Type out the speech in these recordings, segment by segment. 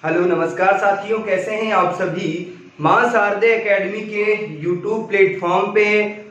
Hello नमस्कार साथियों, कैसे हैं आप सभी। मां शारदे एकेडमी के यूट्यूब प्लेटफॉर्म पे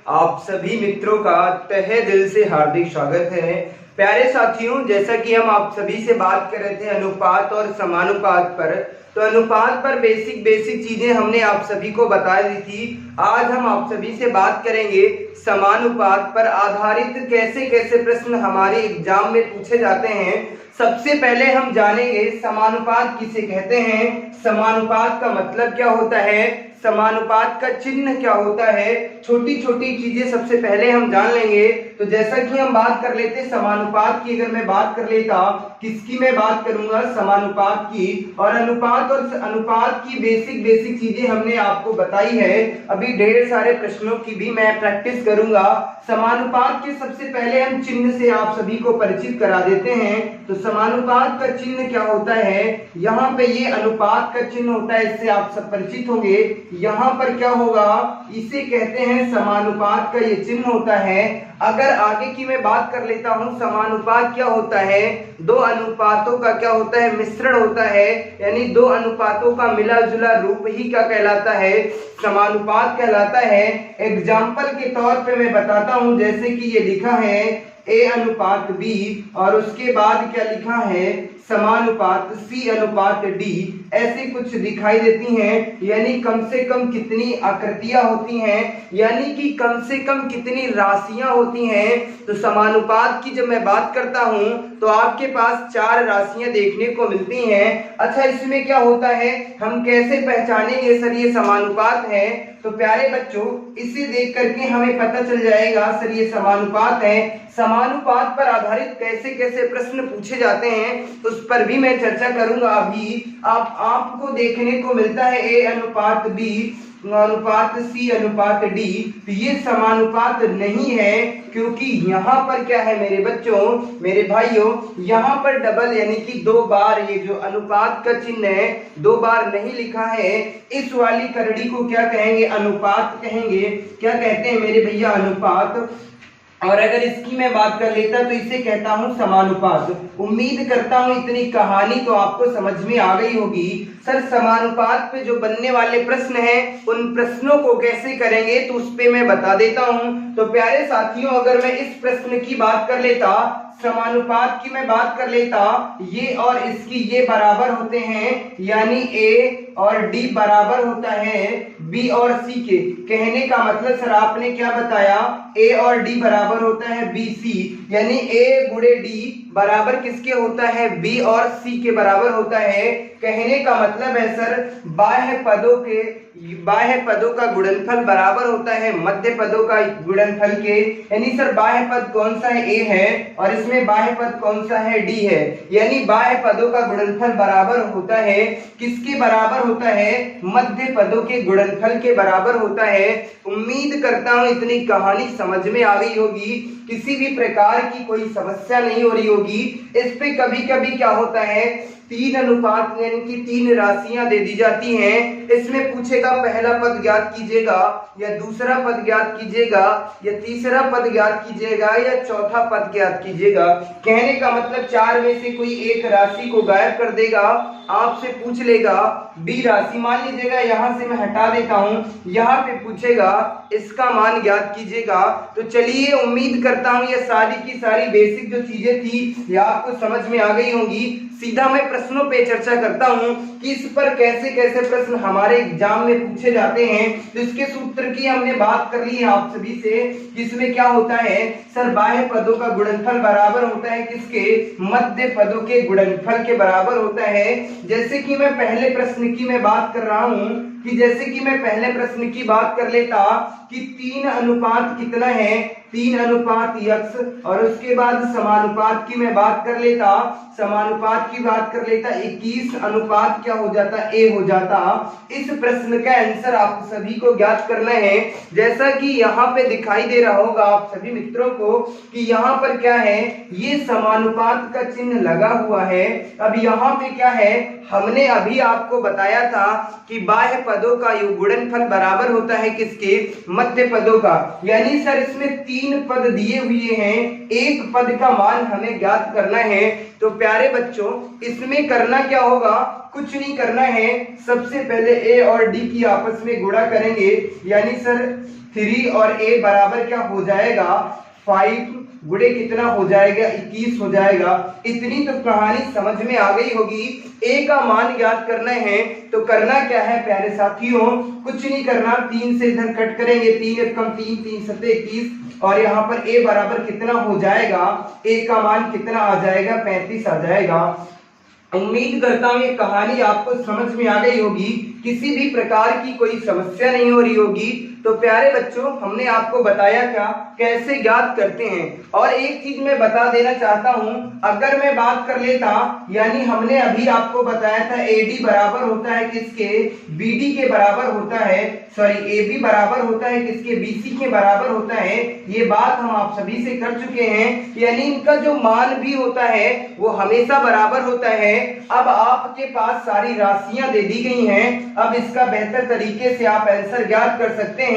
आप सभी मित्रों का तहे दिल से हार्दिक स्वागत है। प्यारे साथियों, जैसा कि हम आप सभी से बात कर रहे थे अनुपात और समानुपात पर, तो अनुपात पर बेसिक चीजें हमने आप सभी को बता दी थी। आज हम आप सभी से बात करेंगे समानुपात पर आधारित कैसे कैसे प्रश्न हमारे एग्जाम में पूछे जाते हैं। सबसे पहले हम जानेंगे समानुपात किसे कहते हैं, समानुपात का मतलब क्या होता है, समानुपात का चिन्ह क्या होता है। छोटी छोटी चीजें सबसे पहले हम जान लेंगे। तो जैसा कि हम बात कर लेते समानुपात की, अगर मैं बात कर लेता, किसकी मैं बात करूंगा, समानुपात की। और अनुपात की बेसिक चीजें हमने आपको बताई है। अभी ढेर सारे प्रश्नों की भी मैं प्रैक्टिस करूंगा। समानुपात के सबसे पहले हम चिन्ह से आप सभी को परिचित करा देते हैं। तो समानुपात का चिन्ह क्या होता है, यहाँ पे ये अनुपात का चिन्ह होता है, इससे आप सब परिचित होंगे। यहाँ पर क्या होगा, इसे कहते हैं समानुपात का ये चिन्ह होता है। अगर आगे की मैं बात कर लेता हूँ, समानुपात क्या होता है, दो अनुपातों का क्या होता है, मिश्रण होता है, यानी दो अनुपातों का मिला जुला रूप ही क्या कहलाता है, समानुपात कहलाता है। एग्जाम्पल के तौर पे मैं बताता हूँ, जैसे कि ये लिखा है A अनुपात B, और उसके बाद क्या लिखा है, समानुपात C अनुपात D, ऐसे कुछ दिखाई देती हैं। यानी कम से कम कितनी आकृतियां होती हैं, यानी कि कम से कम कितनी राशियां होती हैं। तो समानुपात की जब मैं बात करता हूं तो आपके पास 4 राशियां देखने को मिलती हैं। अच्छा, इसमें क्या होता है, हम कैसे पहचानेंगे सर ये समानुपात है। तो प्यारे बच्चों, इसे देख करके हमें पता चल जाएगा सर ये समानुपात है। समानुपात पर आधारित कैसे कैसे प्रश्न पूछे जाते हैं उस पर भी मैं चर्चा करूंगा। अभी आपको देखने को मिलता है A अनुपात B अनुपात C अनुपात D, तो ये समानुपात नहीं है, क्योंकि यहाँ पर क्या है मेरे बच्चों, मेरे भाइयों, यहाँ पर डबल यानी कि 2 बार ये जो अनुपात का चिन्ह है 2 बार नहीं लिखा है। इस वाली करड़ी को क्या कहेंगे, अनुपात कहेंगे। क्या कहते हैं मेरे भैया, अनुपात। और अगर इसकी मैं बात कर लेता तो इसे कहता हूं समानुपात। उम्मीद करता हूं इतनी कहानी तो आपको समझ में आ गई होगी। सर समानुपात पे जो बनने वाले प्रश्न हैं उन प्रश्नों को कैसे करेंगे तो उस पे मैं बता देता हूं। तो प्यारे साथियों, अगर मैं इस प्रश्न की बात कर लेता, समानुपात की मैं बात कर लेता, ये और इसकी ये बराबर होते हैं, यानी A और D बराबर होता है B और C के। कहने का मतलब सर आपने क्या बताया, A और D बराबर होता है BC, यानी A गुणे D बराबर किसके होता है, B और C के बराबर होता है। कहने का मतलब है सर बाह्य पदों का गुणनफल बराबर होता है मध्य पदों का गुणनफल के। यानी सर बाह्य पद कौन सा है, A है, और इसमें बाह्य पद कौन सा है, D है। यानी बाह्य पदों का गुणनफल बराबर होता है किसके बराबर होता है, मध्य पदों के गुणनफल के बराबर होता है। उम्मीद करता हूं इतनी कहानी समझ में आ गई होगी, किसी भी प्रकार की कोई समस्या नहीं हो रही होगी। इस पे कभी कभी क्या होता है, 3 अनुपात यानी कि 3 राशियां दे दी जाती हैं। इसमें पूछेगा पहला पद ज्ञात कीजिएगा, या दूसरा पद ज्ञात कीजिएगा, या तीसरा पद ज्ञात कीजिएगा, या चौथा पद ज्ञात कीजिएगा। कहने का मतलब 4 में से कोई एक राशि को गायब कर देगा, आपसे पूछ लेगा B राशि, मान लीजिएगा यहाँ से मैं हटा देता हूँ, यहाँ पे पूछेगा इसका मान ज्ञात कीजिएगा। तो चलिए, उम्मीद करता हूँ ये सारी की सारी बेसिक जो चीजें थी ये आपको समझ में आ गई होंगी। सीधा मैं प्रश्नों पे चर्चा करता हूं कि इस पर कैसे कैसे प्रश्न हमारे एग्जाम में पूछे जाते हैं। तो इसके सूत्र की हमने बात कर ली है आप सभी से कि इसमें क्या होता है, सर बाह्य पदों का गुणनफल बराबर होता है किसके, मध्य पदों के गुणनफल के बराबर होता है। जैसे कि मैं पहले प्रश्न की मैं बात कर रहा हूं, कि जैसे कि मैं पहले प्रश्न की बात कर लेता कि 3 अनुपात कितना है, 3 अनुपात x, और उसके बाद समानुपात की मैं बात कर लेता, समानुपात की बात कर लेता 21 अनुपात क्या हो जाता, A हो जाता। इस प्रश्न का आंसर आप सभी को ज्ञात करना है। जैसा कि यहाँ पे दिखाई दे रहा होगा आप सभी मित्रों को कि यहाँ पर क्या है, ये समानुपात का चिन्ह लगा हुआ है। अब यहाँ पे क्या है, हमने अभी आपको बताया था कि बाह्य पदों का गुणनफल बराबर होता है किसके, मध्य पदों का। यानी सर इसमें 3 पद दिए हुए हैं, एक पद का मान हमें ज्ञात करना है। तो प्यारे बच्चों इसमें करना क्या होगा, कुछ नहीं करना है, सबसे पहले ए और डी की आपस में गुणा करेंगे। यानी सर 3 और ए बराबर क्या हो जाएगा, 5 गुणे कितना हो जाएगा, 21 हो जाएगा। इतनी तो कहानी समझ में आ गई होगी। ए का मान ज्ञात करना है तो करना क्या है प्यारे साथियों, कुछ नहीं करना, 3 से इधर कट करेंगे, 3 एकम 3, 3 सत्ते 21 और यहाँ पर ए बराबर कितना हो जाएगा, ए का मान कितना आ जाएगा, 35 आ जाएगा। उम्मीद करता हूँ ये कहानी आपको समझ में आ गई होगी, किसी भी प्रकार की कोई समस्या नहीं हो रही होगी। तो प्यारे बच्चों हमने आपको बताया क्या, कैसे ज्ञात करते हैं। और एक चीज मैं बता देना चाहता हूं, अगर मैं बात कर लेता, यानी हमने अभी आपको बताया था एडी बराबर होता है किसके, बीडी के बराबर होता है, सॉरी एबी बराबर होता है किसके, बीसी के बराबर होता है। ये बात हम आप सभी से कर चुके हैं, यानी इनका जो मान भी होता है वो हमेशा बराबर होता है। अब आपके पास सारी राशियां दे दी गई हैं, अब इसका बेहतर तरीके से आप आंसर ज्ञात कर सकते हैं।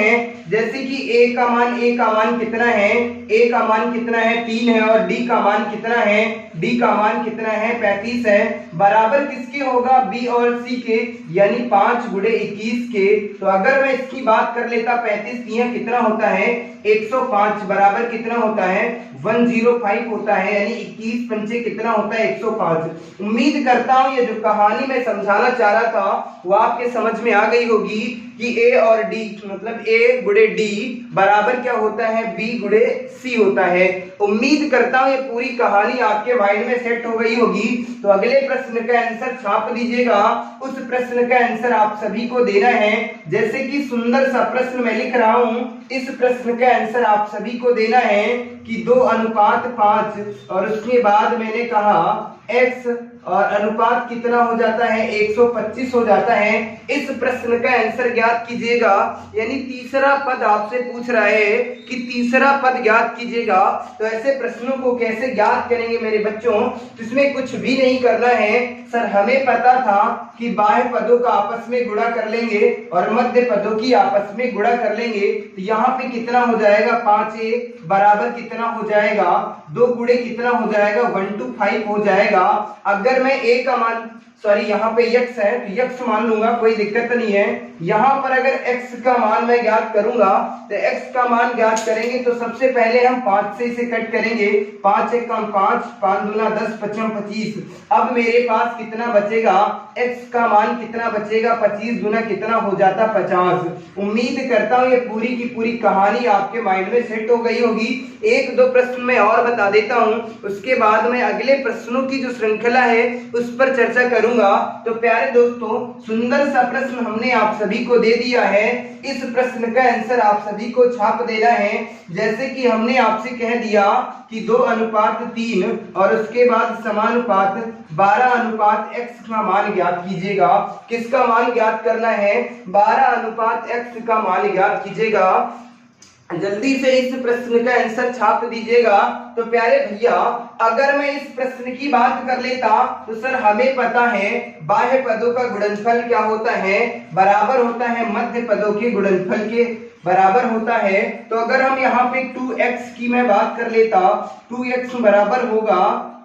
जैसे कि ए का मान कितना है, ए का मान कितना है, 3 है, और डी का मान कितना है, डी का मान कितना है, 35 है, बराबर किसके होगा, बी और सी के, यानी 5 गुणे 21 के। तो अगर मैं इसकी बात कर लेता, 35 यह कितना होता है, 105, बराबर कितना होता है, 105 होता है, यानी 21 पंचे कितना होता है, 105। उम्मीद करता हूं ये जो कहानी मैं समझाना चाह रहा था वो आपके समझ में आ गई होगी कि ए और डी मतलब ए गुणे डी बराबर क्या होता है, बी गुणे सी होता है। उम्मीद करता हूं ये पूरी कहानी आपके माइंड में सेट हो गई होगी। तो अगले प्रश्न का आंसर छाप दीजिएगा, उस प्रश्न का आंसर आप सभी को देना है। जैसे कि सुंदर सा प्रश्न मैं लिख रहा हूं, इस प्रश्न का आंसर आप सभी को देना है कि 2:5 और उसके बाद मैंने कहा x और अनुपात कितना हो जाता है, 125 हो जाता है। इस प्रश्न का आंसर ज्ञात कीजिएगा, यानी तीसरा पद आपसे पूछ रहा है कि तीसरा पद ज्ञात कीजिएगा। तो ऐसे प्रश्नों को कैसे ज्ञात करेंगे मेरे बच्चों, तो इसमें कुछ भी नहीं करना है सर, हमें पता था कि बाह्य पदों का आपस में गुणा कर लेंगे और मध्य पदों की आपस में गुणा कर लेंगे। तो यहाँ पे कितना हो जाएगा, 5a बराबर कितना हो जाएगा, 2 गुणे कितना हो जाएगा, 125 हो जाएगा। अगर मैं a का मान, सॉरी यहाँ पे x है तो x मान लूंगा, कोई दिक्कत नहीं है। यहाँ पर अगर x का मान मैं ज्ञात करूंगा तो x का मान ज्ञात करेंगे तो सबसे पहले हम 5 से इसे कट करेंगे, 5 एकम 5, 5 दूना 10, 55 25। अब मेरे पास कितना बचेगा, x का मान कितना बचेगा, 25 दूना कितना हो जाता, 50। उम्मीद करता हूँ ये पूरी की पूरी कहानी आपके माइंड में सेट हो गई होगी। 1-2 प्रश्न मैं और बता देता हूँ, उसके बाद में अगले प्रश्नों की जो श्रृंखला है उस पर चर्चा करूंगा। तो प्यारे दोस्तों सुंदर सा प्रश्न हमने आप सभी को दे दिया है, इस प्रश्न का आंसर आप सभी को छाप देना है। जैसे कि हमने आपसे कह दिया कि 2:3 और उसके बाद समानुपात 12:x का मान ज्ञात कीजिएगा। किसका मान ज्ञात करना है, 12:x का मान ज्ञात कीजिएगा। जल्दी से इस प्रश्न का आंसर छाप दीजिएगा। तो प्यारे भैया अगर मैं इस प्रश्न की बात कर लेता तो सर हमें पता है बाह्य पदों का गुणनफल क्या होता है, बराबर होता है मध्य पदों के गुणनफल के बराबर होता है। तो अगर हम यहाँ पे 2x की मैं बात कर लेता, 2x बराबर होगा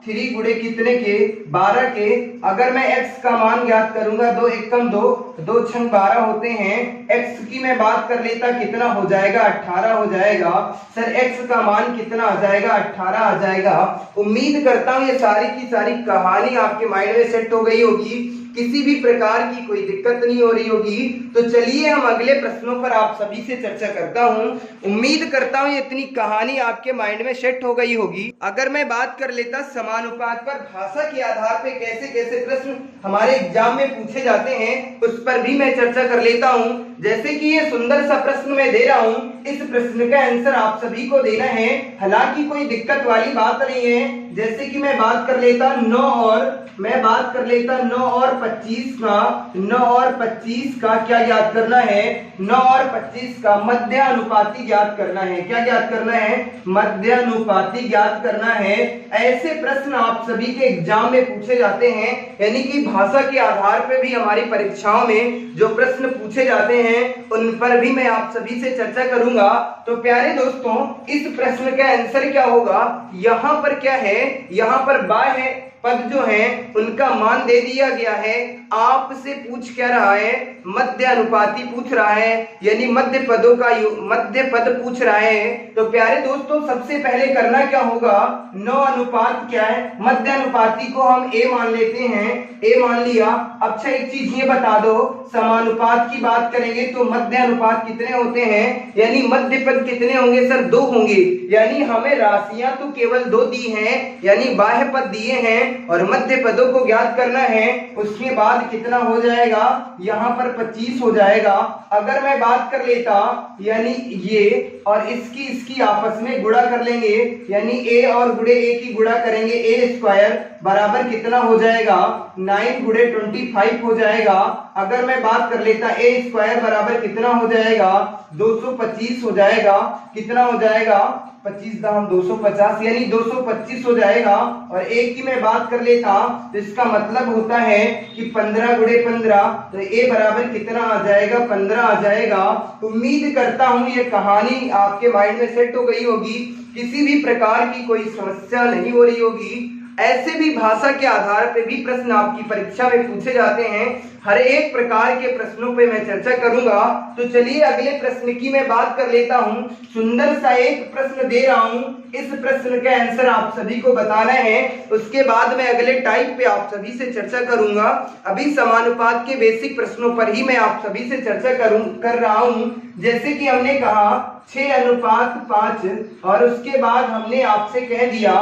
3 गुणे कितने के, 12 के। अगर मैं x का मान ज्ञात करूंगा, 2 एकम 2, 2 छंग 12 होते हैं। x की मैं बात कर लेता कितना हो जाएगा, 18 हो जाएगा। सर x का मान कितना आ जाएगा, 18 आ जाएगा। उम्मीद करता हूँ ये सारी की सारी कहानी आपके माइंड में सेट हो गई होगी, किसी भी प्रकार की कोई दिक्कत नहीं हो रही होगी। तो चलिए हम अगले प्रश्नों पर आप सभी से चर्चा करता हूं। उम्मीद करता हूं इतनी कहानी आपके माइंड में सेट हो गई होगी। अगर मैं बात कर लेता समानुपात पर भाषा के आधार पे कैसे कैसे प्रश्न हमारे एग्जाम में पूछे जाते हैं उस पर भी मैं चर्चा कर लेता हूं। जैसे कि ये सुंदर सा प्रश्न मैं दे रहा हूं, इस प्रश्न का आंसर आप सभी को देना है, हालांकि कोई दिक्कत वाली बात नहीं है। जैसे कि मैं बात कर लेता 9 और मैं बात कर लेता 9 और 25 का। 9 और 25 का क्या ज्ञात करना है? 9 और 25 का मध्यानुपाती ज्ञात करना है। क्या ज्ञात करना है? मध्यानुपाती ज्ञात करना है। ऐसे प्रश्न आप सभी के एग्जाम में पूछे जाते हैं, यानी कि भाषा के आधार पर भी हमारी परीक्षाओं में जो प्रश्न पूछे जाते हैं उन पर भी मैं आप सभी से चर्चा करूंगा। तो प्यारे दोस्तों, इस प्रश्न का आंसर क्या होगा? यहाँ पर क्या है? यहाँ पर बाय है, पद जो है उनका मान दे दिया गया है। आपसे पूछ क्या रहा है? मध्य अनुपाती पूछ रहा है, यानी मध्य पदों का मध्य पद पूछ रहा है। तो प्यारे दोस्तों, सबसे पहले करना क्या होगा? 9 अनुपात क्या है? मध्य अनुपाती को हम ए मान लेते हैं। ए मान लिया। अच्छा, एक चीज ये बता दो, समानुपात की बात करेंगे तो मध्य अनुपात कितने होते हैं? यानी मध्य पद कितने होंगे सर? 2 होंगे। यानी हमें राशियां तो केवल 2 दी हैं, यानी बाह्य पद दिए हैं और मध्य पदों को ज्ञात करना है। उसके बाद कितना हो जाएगा? यहाँ पर 25 हो जाएगा। अगर मैं बात कर लेता, यानी ये और इसकी आपस में गुणा कर लेंगे, यानी ए और गुणे ए की गुणा करेंगे, ए स्क्वायर बराबर कितना हो जाएगा? 9 गुणे 25 हो जाएगा। अगर मैं बात कर लेता, ए स्क्वायर बराबर कितना हो जाएगा? 225 हो जाएगा। कितना हो जाएगा? 25 दाम 250, यानी 225 हो जाएगा। और एक की मैं बात कर लेता तो इसका मतलब होता है कि 15 गुणे 15, तो ए बराबर कितना आ जाएगा? 15 आ जाएगा। उम्मीद करता हूं ये कहानी आपके माइंड में सेट हो गई होगी, किसी भी प्रकार की कोई समस्या नहीं हो रही होगी। ऐसे भी भाषा के आधार पर भी प्रश्न आपकी परीक्षा में पूछे जाते हैं। हर एक प्रकार के प्रश्नों पे मैं चर्चा करूंगा। तो चलिए अगले प्रश्न की मैं बात कर लेता हूं। सुंदर सा एक प्रश्न दे रहा हूं, इस प्रश्न का आंसर आप सभी को बताना है। उसके बाद मैं अगले टाइप पे आप सभी से चर्चा करूंगा। अभी समानुपात के बेसिक प्रश्नों पर ही मैं आप सभी से चर्चा कर रहा हूं। जैसे कि हमने कहा 6 अनुपात 5 और उसके बाद हमने आपसे कह दिया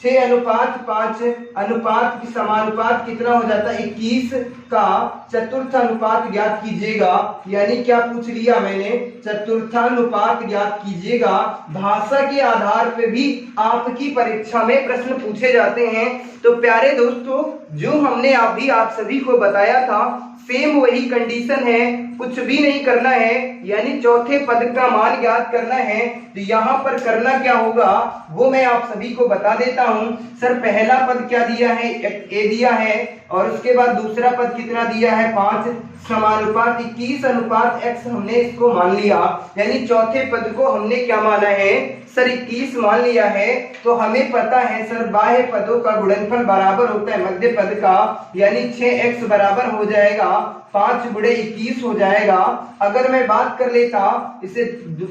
6 अनुपात 5 अनुपात की समानुपात कितना हो जाता है? 21 का चतुर्थानुपात ज्ञात कीजिएगा। यानी क्या पूछ लिया मैंने? चतुर्थानुपात ज्ञात कीजिएगा। भाषा के आधार पे भी आपकी परीक्षा में प्रश्न पूछे जाते हैं। तो प्यारे दोस्तों, जो हमने अभी आप सभी को बताया था सेम वही कंडीशन है, कुछ भी नहीं करना है, यानी चौथे पद का मान ज्ञात करना है। तो यहाँ पर करना क्या होगा वो मैं आप सभी को बता देता हूँ। सर, पहला पद क्या दिया है? ए दिया है, और उसके बाद दूसरा पद कितना दिया है? 5 समानुपात 21 अनुपात x हमने इसको मान लिया, यानी चौथे पद को हमने क्या माना है? सर 21 मान लिया है। तो हमें पता है सर बाह्य पदों का गुणनफल बराबर होता है मध्य पद का, यानी 6x बराबर हो जाएगा 5 गुणे 21 हो जाएगा। अगर मैं बात कर लेता, इसे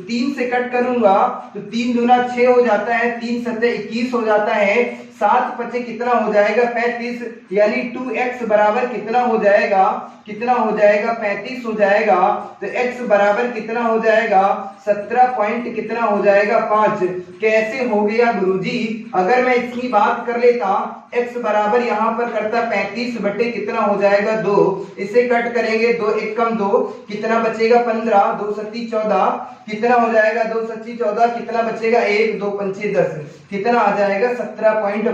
3 से कट करूंगा तो 3 दूना 6 हो जाता है, 3 सत्ते 21 हो जाता है, 7 पचे कितना हो जाएगा? 35, यानी 2x बराबर कितना हो जाएगा? कितना हो जाएगा? 35 हो जाएगा। तो x बराबर कितना हो जाएगा? 17 पॉइंट कितना हो जाएगा? 5। कैसे हो गया गुरुजी? अगर मैं इसकी बात कर लेता, x बराबर यहाँ पर करता 35 बटे कितना हो जाएगा? 2। इसे कट करेंगे, 2 एकम 2, कितना बचेगा? 15, 2 सत्ती 14, कितना हो जाएगा? 2 सत्ती 14, कितना बचेगा? 1, 2 पंचे 10, कितना आ जाएगा? 17.5।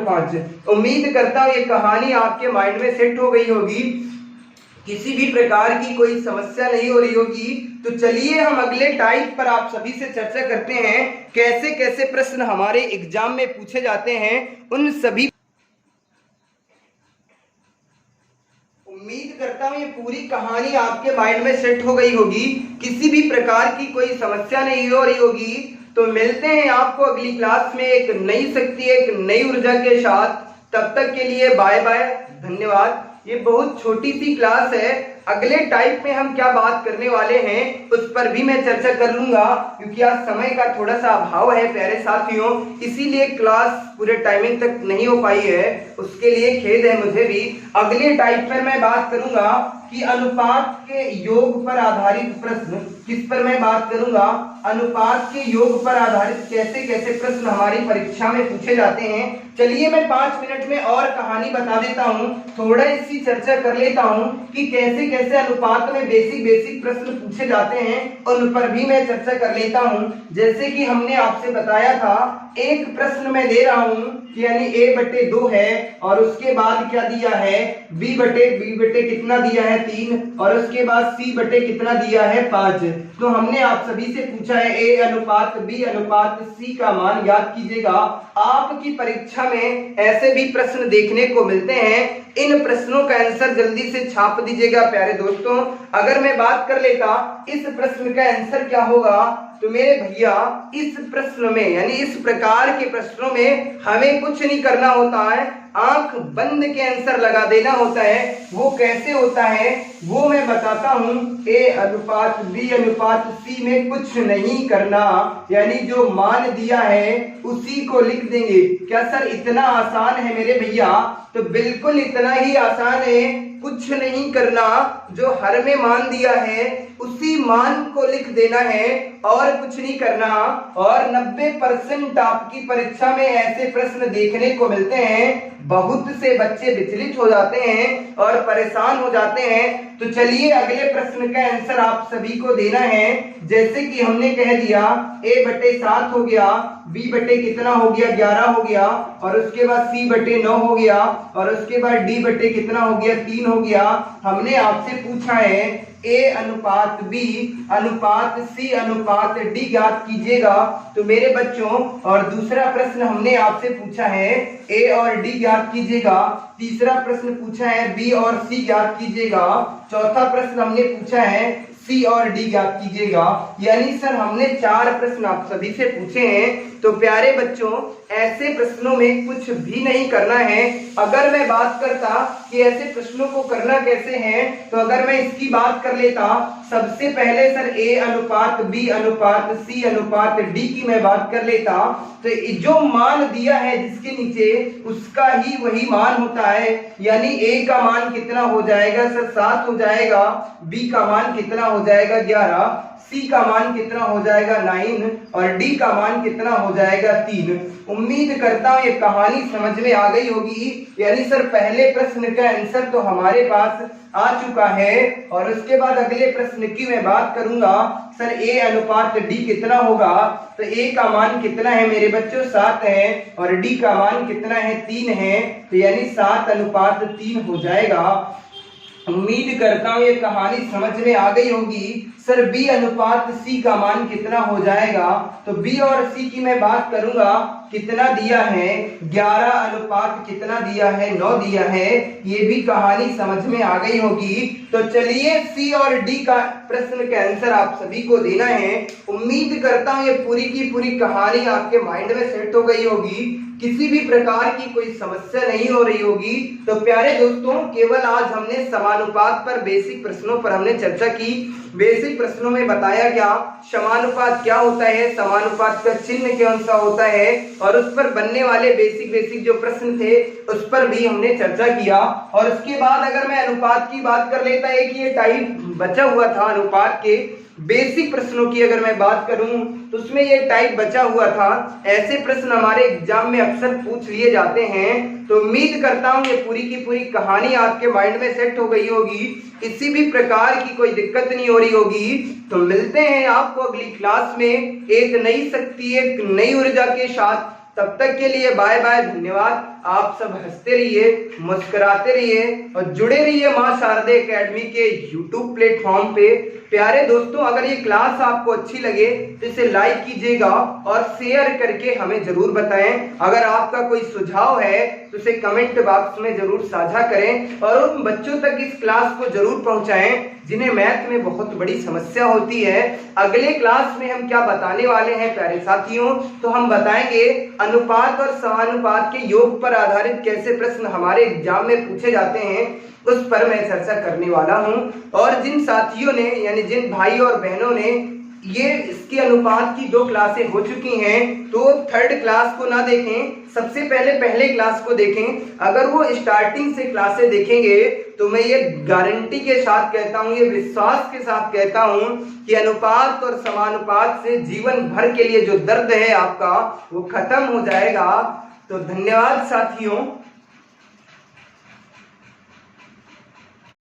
उम्मीद करता हूँ ये कहानी आपके माइंड में सेट हो गई होगी, किसी भी प्रकार की कोई समस्या नहीं हो रही होगी। तो चलिए हम अगले टाइप पर आप सभी से चर्चा करते हैं, कैसे कैसे प्रश्न हमारे एग्जाम में पूछे जाते हैं उन सभी। उम्मीद करता हूँ ये पूरी कहानी आपके माइंड में सेट हो गई होगी, किसी भी प्रकार की कोई समस्या नहीं हो रही होगी। तो मिलते हैं आपको अगली क्लास में एक नई शक्ति, एक नई ऊर्जा के साथ। तब तक के लिए बाय बाय, धन्यवाद। ये बहुत छोटी सी क्लास है, अगले टाइप में हम क्या बात करने वाले हैं उस पर भी मैं चर्चा कर लूंगा, क्योंकि आज समय का थोड़ा सा अभाव है प्यारे साथियों, इसीलिए क्लास पूरे टाइमिंग तक नहीं हो पाई है, उसके लिए खेद है मुझे भी। अगले टाइप पर मैं बात करूंगा कि अनुपात के योग पर आधारित प्रश्न, किस पर मैं बात करूंगा? अनुपात के योग पर आधारित कैसे कैसे प्रश्न हमारी परीक्षा में पूछे जाते हैं। चलिए मैं 5 मिनट में और कहानी बता देता हूँ, थोड़ा इसकी चर्चा कर लेता हूँ कि कैसे कैसे अनुपात में बेसिक प्रश्न पूछे जाते हैं, उन पर भी मैं चर्चा कर लेता हूँ। जैसे कि हमने आपसे बताया था एक प्रश्न मैं दे रहा हूं कि यानी a/2 है और उसके बाद क्या दिया है b/b कितना दिया है 3 और उसके बाद c/ कितना दिया है 5। तो हमने आप सभी से पूछा है a/b/c का मान याद कीजिएगा। आपकी परीक्षा में ऐसे भी प्रश्न देखने को मिलते हैं, इन प्रश्नों का आंसर जल्दी से छाप दीजिएगा प्यारे दोस्तों। अगर मैं बात कर लेता इस प्रश्न का आंसर क्या होगा, तो मेरे भैया इस प्रश्न में यानी इस प्रकार के प्रश्नों में हमें कुछ नहीं करना होता है, आंख बंद के आंसर लगा देना होता है। वो कैसे होता है वो मैं बताता हूं। a/b/c में कुछ नहीं करना, यानी जो मान दिया है उसी को लिख देंगे। क्या सर इतना आसान है मेरे भैया? तो बिल्कुल इतना ही आसान है, कुछ नहीं करना, जो हर में मान दिया है उसी मान को लिख देना है और कुछ नहीं करना। और 90% आपकी परीक्षा में ऐसे प्रश्न देखने को मिलते हैं, बहुत से बच्चे विचलित हो जाते हैं और परेशान हो जाते हैं। तो चलिए अगले प्रश्न का आंसर आप सभी को देना है। जैसे कि हमने कह दिया a/7 हो गया, b/ कितना हो गया 11 हो गया और उसके बाद c/9 हो गया और उसके बाद d/ कितना हो गया 3 हो गया। हमने आपसे पूछा है a/b/c/d ज्ञात कीजिएगा। तो मेरे बच्चों, और दूसरा प्रश्न हमने आपसे पूछा है a और d ज्ञात कीजिएगा। तीसरा प्रश्न पूछा है b और c ज्ञात कीजिएगा। चौथा प्रश्न हमने पूछा है C और D ज्ञात कीजिएगा। यानी सर हमने 4 प्रश्न आप सभी से पूछे हैं। तो प्यारे बच्चों, ऐसे प्रश्नों में कुछ भी नहीं करना है। अगर मैं बात करता कि ऐसे प्रश्नों को करना कैसे है, तो अगर मैं इसकी बात कर लेता, सबसे पहले सर a/b/c/d की मैं बात कर लेता, तो जो मान दिया है जिसके नीचे उसका ही वही मान होता है। यानी a का मान कितना हो जाएगा सर 7 हो जाएगा, b का मान कितना हो जाएगा 11, C का मान कितना हो जाएगा 9 और D का मान कितना हो जाएगा 3। उम्मीद करता हूं ये कहानी समझ में आ गई होगी। यानी सर पहले प्रश्न का आंसर तो हमारे पास आ चुका है और उसके बाद अगले प्रश्न की मैं बात करूंगा। सर a/d कितना होगा, तो a का मान कितना है मेरे बच्चों 7 है और d का मान कितना है 3 है, तो यानी 7/3 हो जाएगा। उम्मीद करता हूं ये कहानी समझ में आ गई होगी। सर b/c का मान कितना हो जाएगा, तो b और c की मैं बात करूंगा, कितना दिया है 11 कितना दिया है 9 दिया है। ये भी कहानी समझ में आ गई होगी। तो चलिए c और d का प्रश्न का आंसर आप सभी को देना है। उम्मीद करता हूं ये पूरी की पूरी कहानी आपके माइंड में सेट हो गई होगी, किसी भी प्रकार की कोई समस्या नहीं हो रही होगी। तो प्यारे दोस्तों, केवल आज हमने समानुपात पर बेसिक प्रश्नों पर हमने चर्चा की। बेसिक प्रश्नों में बताया क्या समानुपात क्या होता है, समानुपात का चिन्ह कौन सा होता है और उस पर बनने वाले बेसिक जो प्रश्न थे उस पर भी हमने चर्चा किया। और उसके बाद अगर मैं अनुपात की बात कर लेता है कि ये टाइप बचा हुआ था अनुपात के बेसिक प्रश्नों की, अगर मैं बात करूं तो उसमें ये टाइप बचा हुआ था। ऐसे प्रश्न हमारे एग्जाम में अक्सर पूछ लिए जाते हैं। तो उम्मीद करता हूं ये पूरी की पूरी कहानी आपके माइंड में सेट हो गई होगी, किसी भी प्रकार की कोई दिक्कत नहीं हो रही होगी। तो मिलते हैं आपको अगली क्लास में एक नई शक्ति, एक नई ऊर्जा के साथ। तब तक के लिए बाय बाय, धन्यवाद। आप सब हंसते रहिए, मुस्कुराते रहिए और जुड़े रहिए मां शारदे एकेडमी के YouTube प्लेटफॉर्म पे। प्यारे दोस्तों, अगर ये क्लास आपको अच्छी लगे तो इसे लाइक कीजिएगा और शेयर करके हमें जरूर बताएं। अगर आपका कोई सुझाव है तो उसे कमेंट बॉक्स में जरूर साझा करें और उन बच्चों तक इस क्लास को जरूर पहुंचाएं जिन्हें मैथ में बहुत बड़ी समस्या होती है। अगले क्लास में हम क्या बताने वाले हैं प्यारे साथियों, तो हम बताएंगे अनुपात और समानुपात के योग पर आधारित कैसे प्रश्न हमारे एग्जाम में पूछे जाते हैं, उस पर मैं चर्चा करने वाला हूं। और जिन साथियों ने यानी जिन भाई और बहनों ने ये इसके अनुपात की 2 क्लासें हो चुकी हैं, तो 3rd क्लास को ना देखें, सबसे पहले क्लास को देखें। अगर वो स्टार्टिंग से क्लासें देखेंगे तो मैं ये गारंटी के साथ कहता हूं, ये विश्वास के साथ कहता हूं कि अनुपात और समानुपात से जीवन भर के लिए जो दर्द है आपका वो खत्म हो जाएगा। तो धन्यवाद साथियों।